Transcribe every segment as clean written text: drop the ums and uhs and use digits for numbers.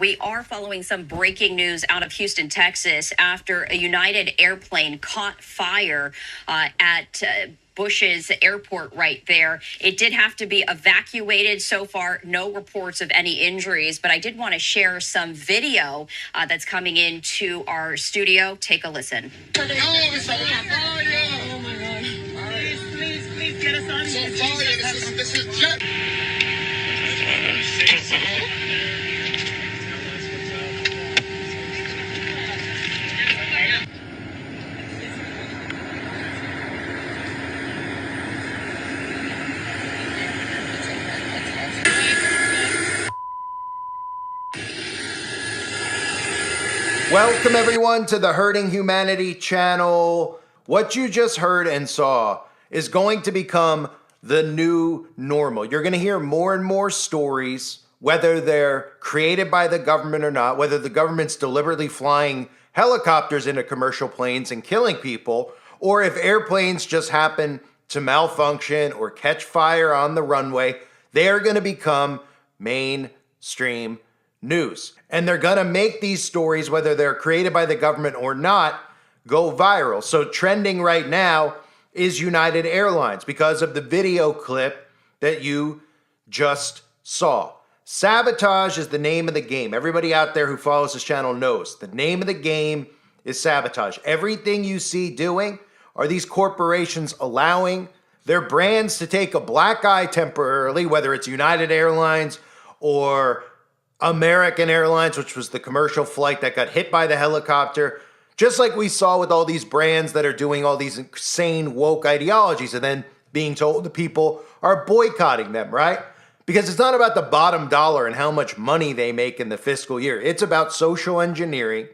We are following some breaking news out of Houston, Texas, after a United airplane caught fire at Bush's airport right there. It did have to be evacuated. So far, no reports of any injuries, but I did want to share some video that's coming into our studio. Take a listen. Oh, it's a fire! Oh my God. Please get us on here. So fire, this is jet. Welcome everyone to the Hurting Humanity channel. What you just heard and saw is going to become the new normal. You're going to hear more and more stories, whether they're created by the government or not, whether the government's deliberately flying helicopters into commercial planes and killing people, or if airplanes just happen to malfunction or catch fire on the runway. They are going to become mainstream news. And they're going to make these stories, whether they're created by the government or not, go viral. So trending right now is United Airlines because of the video clip that you just saw. Sabotage is the name of the game. Everybody out there who follows this channel knows the name of the game is sabotage. Everything you see doing are these corporations allowing their brands to take a black eye temporarily, whether it's United Airlines or American Airlines, which was the commercial flight that got hit by the helicopter, just like we saw with all these brands that are doing all these insane woke ideologies and then being told the people are boycotting them, right? Because it's not about the bottom dollar and how much money they make in the fiscal year. It's about social engineering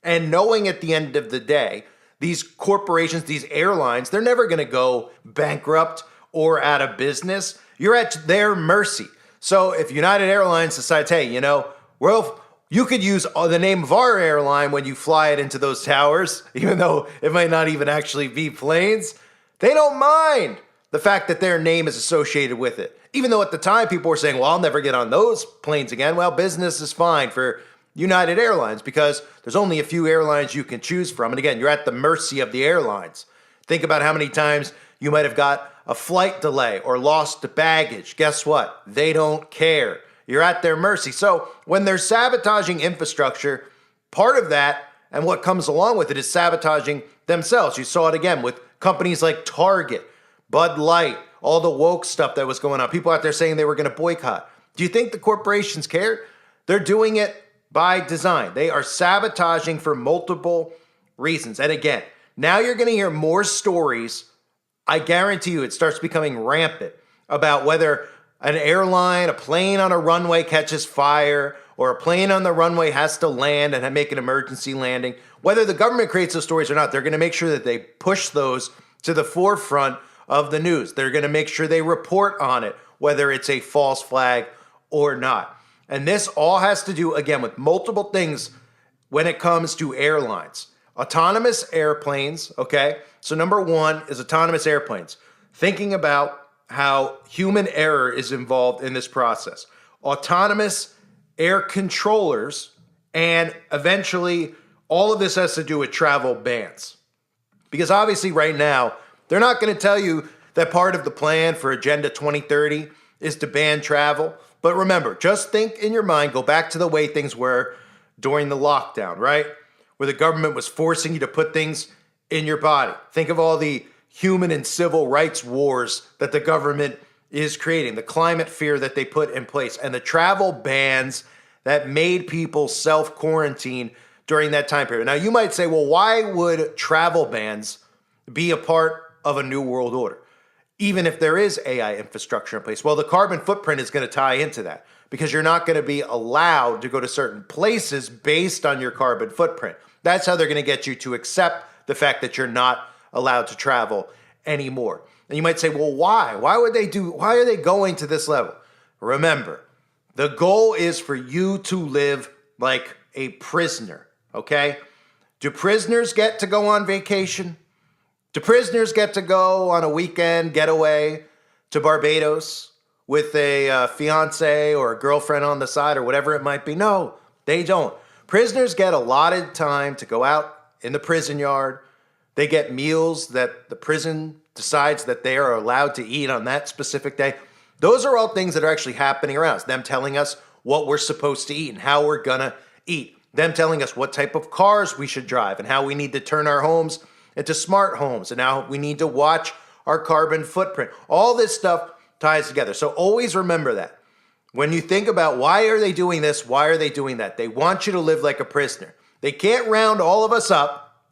and knowing at the end of the day, these corporations, these airlines, they're never going to go bankrupt or out of business. You're at their mercy. So if United Airlines decides, hey, you know, well, you could use the name of our airline when you fly it into those towers, even though it might not even actually be planes, they don't mind the fact that their name is associated with it. Even though at the time people were saying, well, I'll never get on those planes again. Well, business is fine for United Airlines because there's only a few airlines you can choose from. And again, you're at the mercy of the airlines. Think about how many times you might have got a flight delay or lost the baggage. Guess what? They don't care. You're at their mercy. So when they're sabotaging infrastructure, part of that and what comes along with it is sabotaging themselves. You saw it again with companies like Target, Bud Light, all the woke stuff that was going on. People out there saying they were going to boycott. Do you think the corporations care? They're doing it by design. They are sabotaging for multiple reasons. And again, now you're going to hear more stories. I guarantee you it starts becoming rampant about whether an airline, a plane on a runway catches fire, or a plane on the runway has to land and make an emergency landing. Whether the government creates those stories or not, they're going to make sure that they push those to the forefront of the news. They're going to make sure they report on it, whether it's a false flag or not. And this all has to do, again, with multiple things when it comes to airlines. Autonomous airplanes, okay? So number one is autonomous airplanes. Thinking about how human error is involved in this process. Autonomous air controllers, and eventually all of this has to do with travel bans. Because obviously right now, they're not going to tell you that part of the plan for Agenda 2030 is to ban travel. But remember, just think in your mind, go back to the way things were during the lockdown, right? Where the government was forcing you to put things in your body. Think of all the human and civil rights wars that the government is creating, the climate fear that they put in place, and the travel bans that made people self-quarantine during that time period. Now, you might say, well, why would travel bans be a part of a new world order, even if there is AI infrastructure in place? Well, the carbon footprint is going to tie into that because you're not going to be allowed to go to certain places based on your carbon footprint. That's how they're going to get you to accept the fact that you're not allowed to travel anymore. And you might say, well, why? Why are they going to this level? Remember, the goal is for you to live like a prisoner, okay? Do prisoners get to go on vacation? Do prisoners get to go on a weekend getaway to Barbados with a fiance or a girlfriend on the side or whatever it might be? No, They don't. Prisoners get allotted time to go out in the prison yard. They get meals that the prison decides that they are allowed to eat on that specific day. Those are all things that are actually happening around us. Them telling us what we're supposed to eat and how we're gonna eat. Them telling us what type of cars we should drive and how we need to turn our homes into smart homes and how we need to watch our carbon footprint. All this stuff ties together. So always remember that. When you think about why are they doing this, why are they doing that? They want you to live like a prisoner. They can't round all of us up,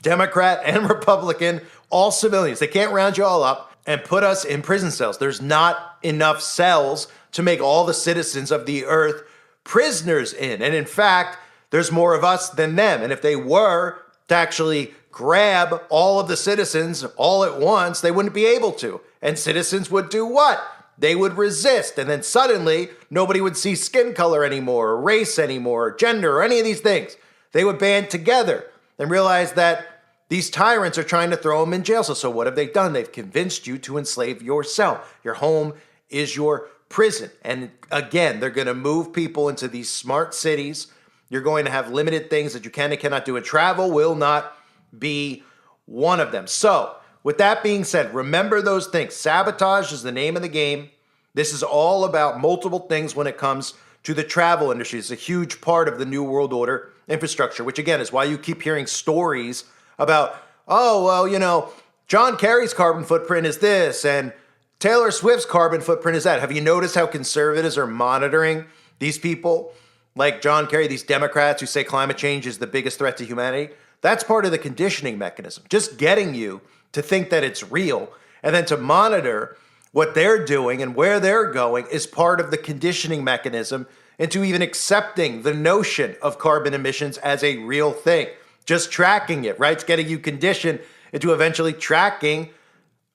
Democrat and Republican, all civilians. They can't round you all up and put us in prison cells. There's not enough cells to make all the citizens of the earth prisoners in. And in fact, there's more of us than them. And if they were to actually grab all of the citizens all at once, they wouldn't be able to. And citizens would do what? They would resist. And then suddenly, nobody would see skin color anymore, or race anymore, or gender, or any of these things. They would band together and realize that these tyrants are trying to throw them in jail. So what have they done? They've convinced you to enslave yourself. Your home is your prison. And again, they're going to move people into these smart cities. You're going to have limited things that you can and cannot do. And travel will not be one of them. So with that being said, remember those things. Sabotage is the name of the game. This is all about multiple things when it comes to the travel industry. It's a huge part of the New World Order infrastructure, which again is why you keep hearing stories about, oh, well, John Kerry's carbon footprint is this and Taylor Swift's carbon footprint is that. Have you noticed how conservatives are monitoring these people like John Kerry, these Democrats who say climate change is the biggest threat to humanity? That's part of the conditioning mechanism, just getting you to think that it's real and then to monitor what they're doing and where they're going is part of the conditioning mechanism into even accepting the notion of carbon emissions as a real thing. Just tracking it, right? It's getting you conditioned into eventually tracking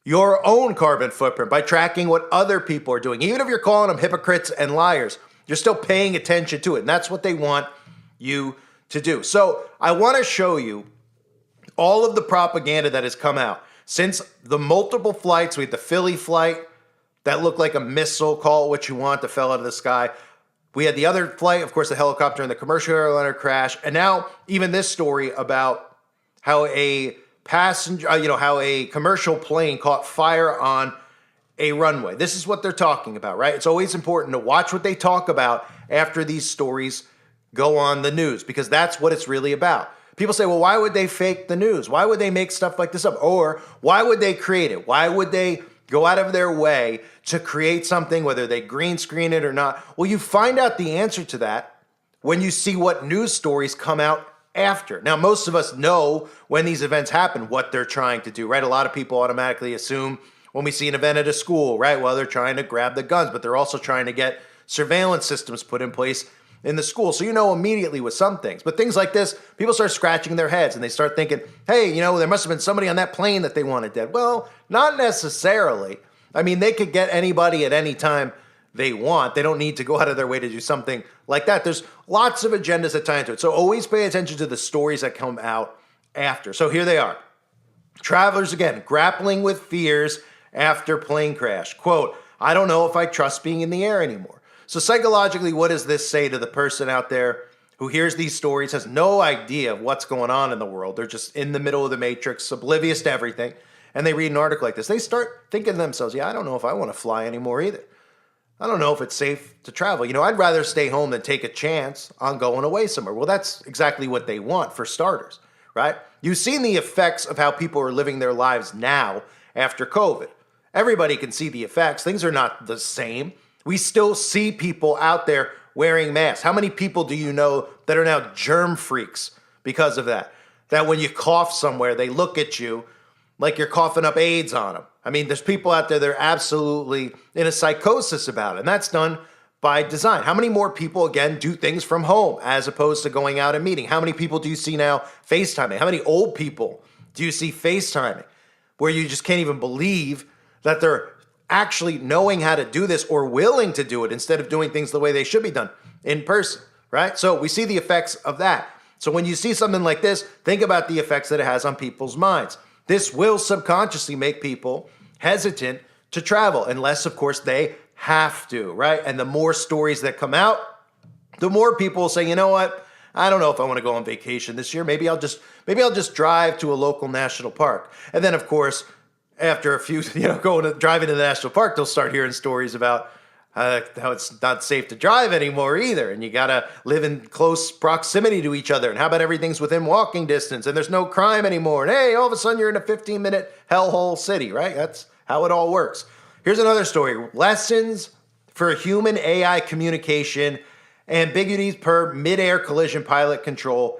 your own carbon footprint by tracking what other people are doing. Even if you're calling them hypocrites and liars, you're still paying attention to it. And that's what they want you to do. So I want to show you all of the propaganda that has come out since the multiple flights. We had the Philly flight that looked like a missile, call it what you want, that fell out of the sky. We had the other flight, of course, the helicopter and the commercial airliner crash. And now even this story about how a passenger, how a commercial plane caught fire on a runway. This is what they're talking about, right? It's always important to watch what they talk about after these stories go on the news, because that's what it's really about. People say, well, why would they fake the news? Why would they make stuff like this up? Or why would they create it? Why would they go out of their way to create something, whether they green screen it or not? Well, you find out the answer to that when you see what news stories come out after. Now, most of us know when these events happen, what they're trying to do, right? A lot of people automatically assume when we see an event at a school, right? Well, they're trying to grab the guns, but they're also trying to get surveillance systems put in place in the school. So you know immediately with some things. But things like this, people start scratching their heads and they start thinking, hey, there must have been somebody on that plane that they wanted dead. Well, not necessarily. I mean, they could get anybody at any time they want. They don't need to go out of their way to do something like that. There's lots of agendas that tie into it. So always pay attention to the stories that come out after. So here they are. Travelers, again, grappling with fears after plane crash. Quote, I don't know if I trust being in the air anymore. So psychologically, what does this say to the person out there who hears these stories, has no idea of what's going on in the world? They're just in the middle of the matrix, oblivious to everything. And they read an article like this. They start thinking to themselves, yeah, I don't know if I want to fly anymore either. I don't know if it's safe to travel. I'd rather stay home than take a chance on going away somewhere. Well, that's exactly what they want for starters, right? You've seen the effects of how people are living their lives now after COVID. Everybody can see the effects. Things are not the same. We still see people out there wearing masks. How many people do you know that are now germ freaks because of that? That when you cough somewhere, they look at you like you're coughing up AIDS on them. I mean, there's people out there that are absolutely in a psychosis about it, and that's done by design. How many more people, again, do things from home as opposed to going out and meeting? How many people do you see now FaceTiming? How many old people do you see FaceTiming where you just can't even believe that they're actually knowing how to do this or willing to do it instead of doing things the way they should be done in person, right? So we see the effects of that. So when you see something like this, think about the effects that it has on people's minds. This will subconsciously make people hesitant to travel unless, of course, they have to, right? And the more stories that come out, the more people will say, you know what? I don't know if I want to go on vacation this year. Maybe I'll just drive to a local national park. And then, of course, after a few, driving to the national park, they'll start hearing stories about how it's not safe to drive anymore either. And you got to live in close proximity to each other. And how about everything's within walking distance and there's no crime anymore? And hey, all of a sudden you're in a 15-minute hellhole city, right? That's how it all works. Here's another story. Lessons for human AI communication, ambiguities per mid-air collision pilot control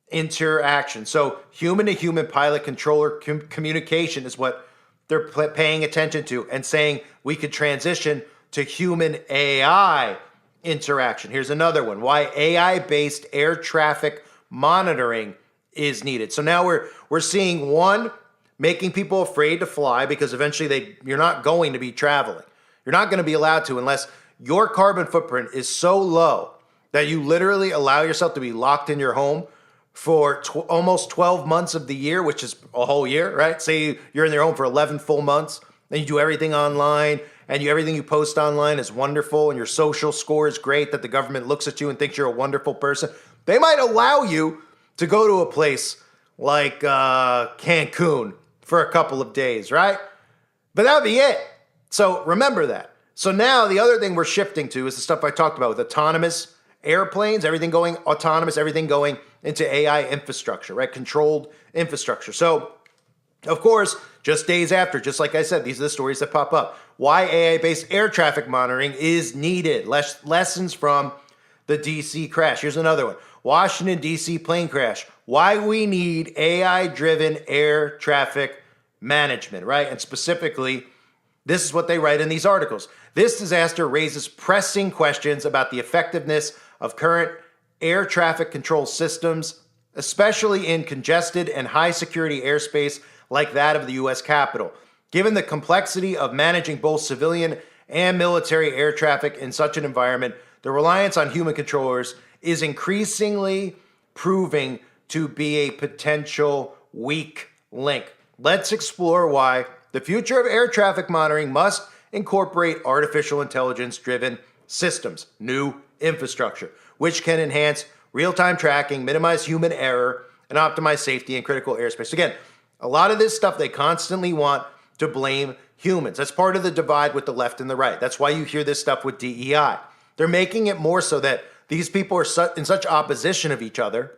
interaction. So human-to-human pilot controller communication is what they're paying attention to and saying we could transition to human AI interaction. Here's another one. Why AI-based air traffic monitoring is needed. So now we're seeing one, making people afraid to fly because eventually you're not going to be traveling. You're not going to be allowed to unless your carbon footprint is so low that you literally allow yourself to be locked in your home for almost 12 months of the year, which is a whole year, right? Say you're in your home for 11 full months, and you do everything online, and everything you post online is wonderful, and your social score is great, that the government looks at you and thinks you're a wonderful person. They might allow you to go to a place like Cancun for a couple of days, right? But that'd be it. So remember that. So now the other thing we're shifting to is the stuff I talked about with autonomous airplanes, everything going autonomous, everything going into AI infrastructure, right? Controlled infrastructure. So, of course, just days after, just like I said, these are the stories that pop up. Why AI-based air traffic monitoring is needed. Lessons from the DC crash. Here's another one. Washington, DC plane crash. Why we need AI-driven air traffic management, right? And specifically, this is what they write in these articles. This disaster raises pressing questions about the effectiveness of current air traffic control systems, especially in congested and high-security airspace like that of the U.S. Capitol. Given the complexity of managing both civilian and military air traffic in such an environment, the reliance on human controllers is increasingly proving to be a potential weak link. Let's explore why the future of air traffic monitoring must incorporate artificial intelligence-driven systems, new infrastructure, which can enhance real-time tracking, minimize human error, and optimize safety in critical airspace. Again, a lot of this stuff they constantly want to blame humans. That's part of the divide with the left and the right. That's why you hear this stuff with DEI. They're making it more so that these people are in such opposition of each other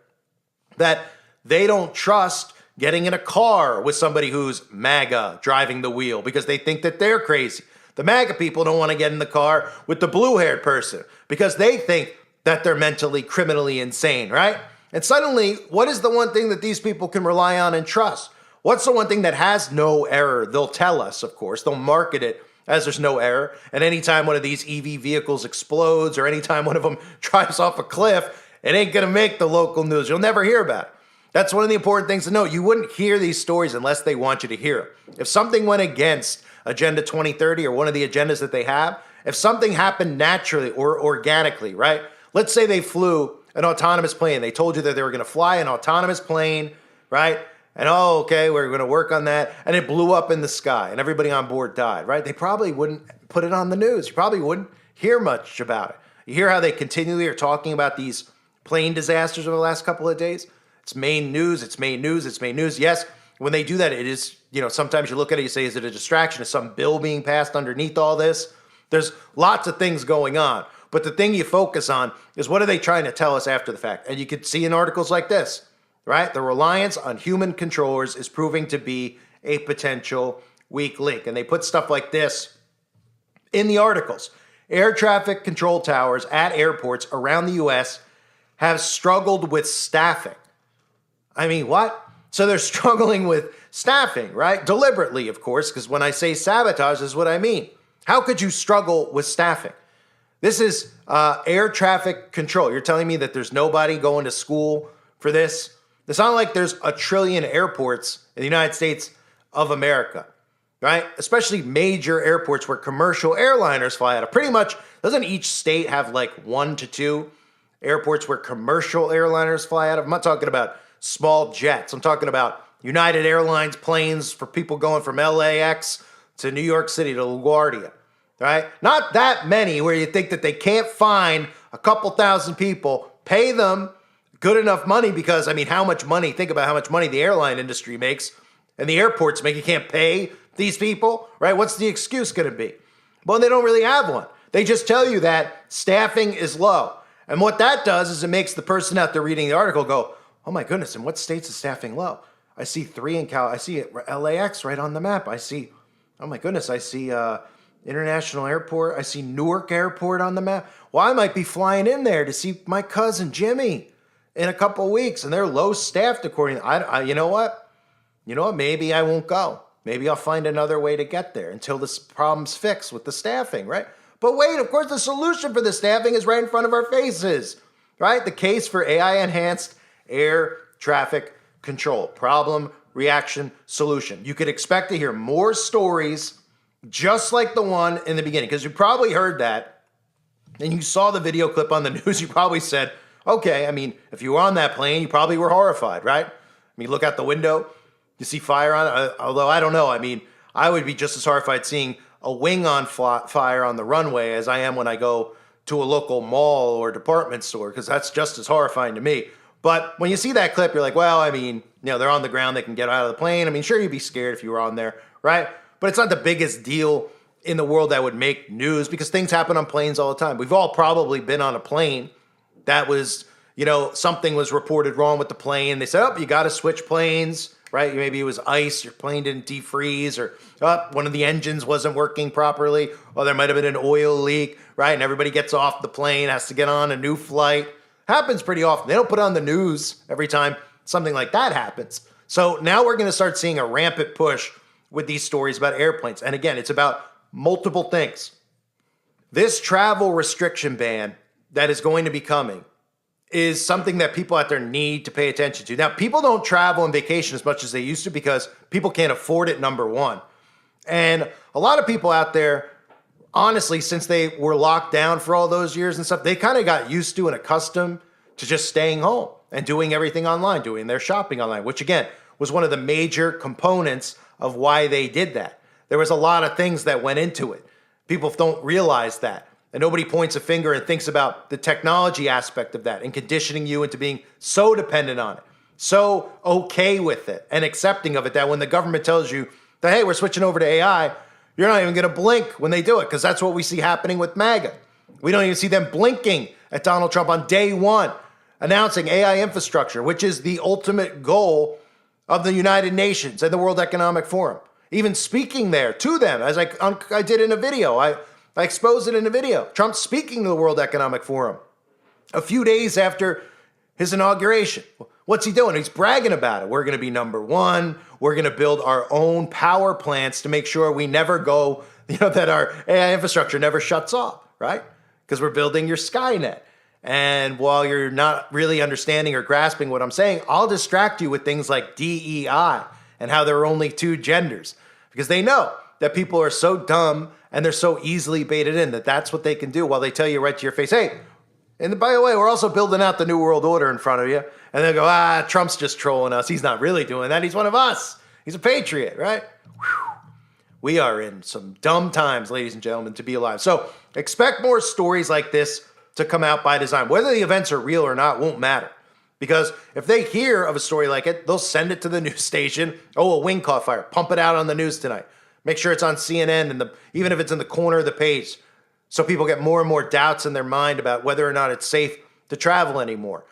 that they don't trust getting in a car with somebody who's MAGA driving the wheel because they think that they're crazy. The MAGA people don't want to get in the car with the blue-haired person because they think that they're mentally, criminally insane, right? And suddenly, what is the one thing that these people can rely on and trust? What's the one thing that has no error? They'll tell us, of course. They'll market it as there's no error. And anytime one of these EV vehicles explodes or anytime one of them drives off a cliff, it ain't going to make the local news. You'll never hear about it. That's one of the important things to know. You wouldn't hear these stories unless they want you to hear them. If something went against Agenda 2030 or one of the agendas that they have, if something happened naturally or organically, right? Let's say they flew an autonomous plane. They told you that they were going to fly an autonomous plane, right? And oh, okay, we're going to work on that. And it blew up in the sky and everybody on board died, right? They probably wouldn't put it on the news. You probably wouldn't hear much about it. You hear how they continually are talking about these plane disasters over the last couple of days? It's main news, it's main news, it's main news. Yes, when they do that, it is, sometimes you look at it, you say, is it a distraction? Is some bill being passed underneath all this? There's lots of things going on. But the thing you focus on is what are they trying to tell us after the fact? And you could see in articles like this, right? The reliance on human controllers is proving to be a potential weak link. And they put stuff like this in the articles. Air traffic control towers at airports around the U.S. have struggled with staffing. I mean, what? So they're struggling with staffing, right? Deliberately, of course, because when I say sabotage, this is what I mean. How could you struggle with staffing? This is air traffic control. You're telling me that there's nobody going to school for this? It's not like there's a trillion airports in the United States of America, right? Especially major airports where commercial airliners fly out of. Pretty much, doesn't each state have like 1 to 2 airports where commercial airliners fly out of? I'm not talking about small jets. I'm talking about United Airlines planes for people going from LAX to New York City to LaGuardia, right? Not that many where you think that they can't find a couple thousand people, pay them good enough money because, I mean, how much money, think about how much money the airline industry makes and the airports make. You can't pay these people, right? What's the excuse going to be? Well, they don't really have one. They just tell you that staffing is low. And what that does is it makes the person out there reading the article go, oh my goodness, in what states is staffing low? I see 3 in I see LAX right on the map. I see, oh my goodness, I see International Airport. I see Newark Airport on the map. Well, I might be flying in there to see my cousin Jimmy in a couple weeks, and they're low staffed according to, you know what? You know what? Maybe I won't go. Maybe I'll find another way to get there until this problem's fixed with the staffing, right? But wait, of course, the solution for the staffing is right in front of our faces, right? The case for AI-enhanced air traffic control. Problem, reaction, solution. You could expect to hear more stories just like the one in the beginning, because you probably heard that and you saw the video clip on the news. You probably said, okay, I mean, if you were on that plane, you probably were horrified, right? I mean, look out the window, you see fire on it. Although I don't know. I mean, I would be just as horrified seeing a wing on fire on the runway as I am when I go to a local mall or department store, because that's just as horrifying to me. But when you see that clip, you're like, well, I mean, they're on the ground, they can get out of the plane. I mean, sure, you'd be scared if you were on there, right? But it's not the biggest deal in the world that would make news, because things happen on planes all the time. We've all probably been on a plane that was, something was reported wrong with the plane. They said, oh, you got to switch planes, right? Maybe it was ice, your plane didn't defreeze, or one of the engines wasn't working properly, or there might have been an oil leak, right? And everybody gets off the plane, has to get on a new flight. Happens pretty often. They don't put on the news every time something like that happens. So now we're going to start seeing a rampant push with these stories about airplanes. And again, it's about multiple things. This travel restriction ban that is going to be coming is something that people out there need to pay attention to. Now, people don't travel on vacation as much as they used to because people can't afford it, number one. And a lot of people out there, honestly, since they were locked down for all those years and stuff, they kind of got used to and accustomed to just staying home and doing everything online, doing their shopping online, which again was one of the major components of why they did that. There was a lot of things that went into it. People don't realize that. And nobody points a finger and thinks about the technology aspect of that and conditioning you into being so dependent on it, so okay with it and accepting of it that when the government tells you that, hey, we're switching over to AI, you're not even going to blink when they do it, because that's what we see happening with MAGA. We don't even see them blinking at Donald Trump on day one, announcing AI infrastructure, which is the ultimate goal of the United Nations and the World Economic Forum. Even speaking there to them, as I did in a video, I exposed it in a video. Trump speaking to the World Economic Forum a few days after his inauguration. What's he doing? He's bragging about it. We're going to be number one. We're going to build our own power plants to make sure we never go, that our AI infrastructure never shuts off, right? Because we're building your Skynet. And while you're not really understanding or grasping what I'm saying, I'll distract you with things like DEI and how there are only two genders, because they know that people are so dumb and they're so easily baited in that that's what they can do while they tell you right to your face, hey, and by the way, we're also building out the New World Order in front of you. And they'll go, Trump's just trolling us. He's not really doing that. He's one of us. He's a patriot, right? Whew. We are in some dumb times, ladies and gentlemen, to be alive. So expect more stories like this to come out by design. Whether the events are real or not won't matter. Because if they hear of a story like it, they'll send it to the news station. Oh, a wing caught fire. Pump it out on the news tonight. Make sure it's on CNN, and even if it's in the corner of the page, so people get more and more doubts in their mind about whether or not it's safe to travel anymore.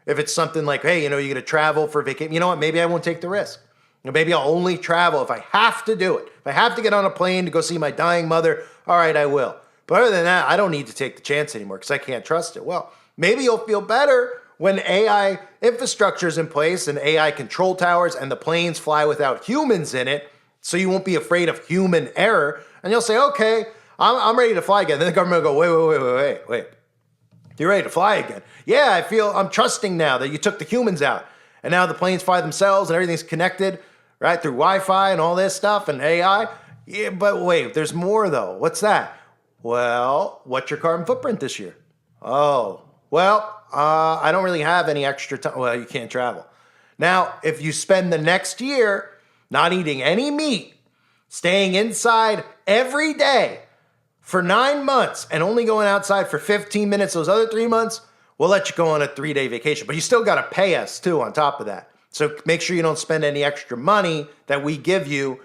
If it's something like, hey, you're going to travel for vacation, you know what? Maybe I won't take the risk. Maybe I'll only travel if I have to do it. If I have to get on a plane to go see my dying mother, all right, I will. But other than that, I don't need to take the chance anymore because I can't trust it. Well, maybe you'll feel better when AI infrastructure is in place and AI control towers and the planes fly without humans in it, so you won't be afraid of human error. And you'll say, okay, I'm ready to fly again. Then the government will go, wait. You're ready to fly again. Yeah, I'm trusting now that you took the humans out. And now the planes fly themselves and everything's connected, right, through Wi-Fi and all this stuff and AI. Yeah, but wait, there's more though. What's that? Well, what's your carbon footprint this year? Oh, well, I don't really have any extra time. Well, you can't travel. Now, if you spend the next year not eating any meat, staying inside every day, for 9 months and only going outside for 15 minutes those other 3 months, we'll let you go on a 3-day vacation. But you still got to pay us too on top of that. So make sure you don't spend any extra money that we give you,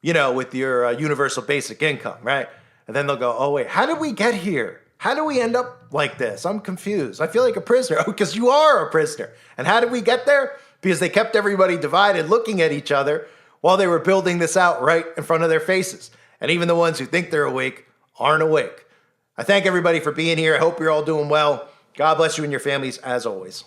with your universal basic income, right? And then they'll go, oh, wait, how did we get here? How do we end up like this? I'm confused. I feel like a prisoner. Oh, because you are a prisoner. And how did we get there? Because they kept everybody divided looking at each other while they were building this out right in front of their faces. And even the ones who think they're awake aren't awake. I thank everybody for being here. I hope you're all doing well. God bless you and your families as always.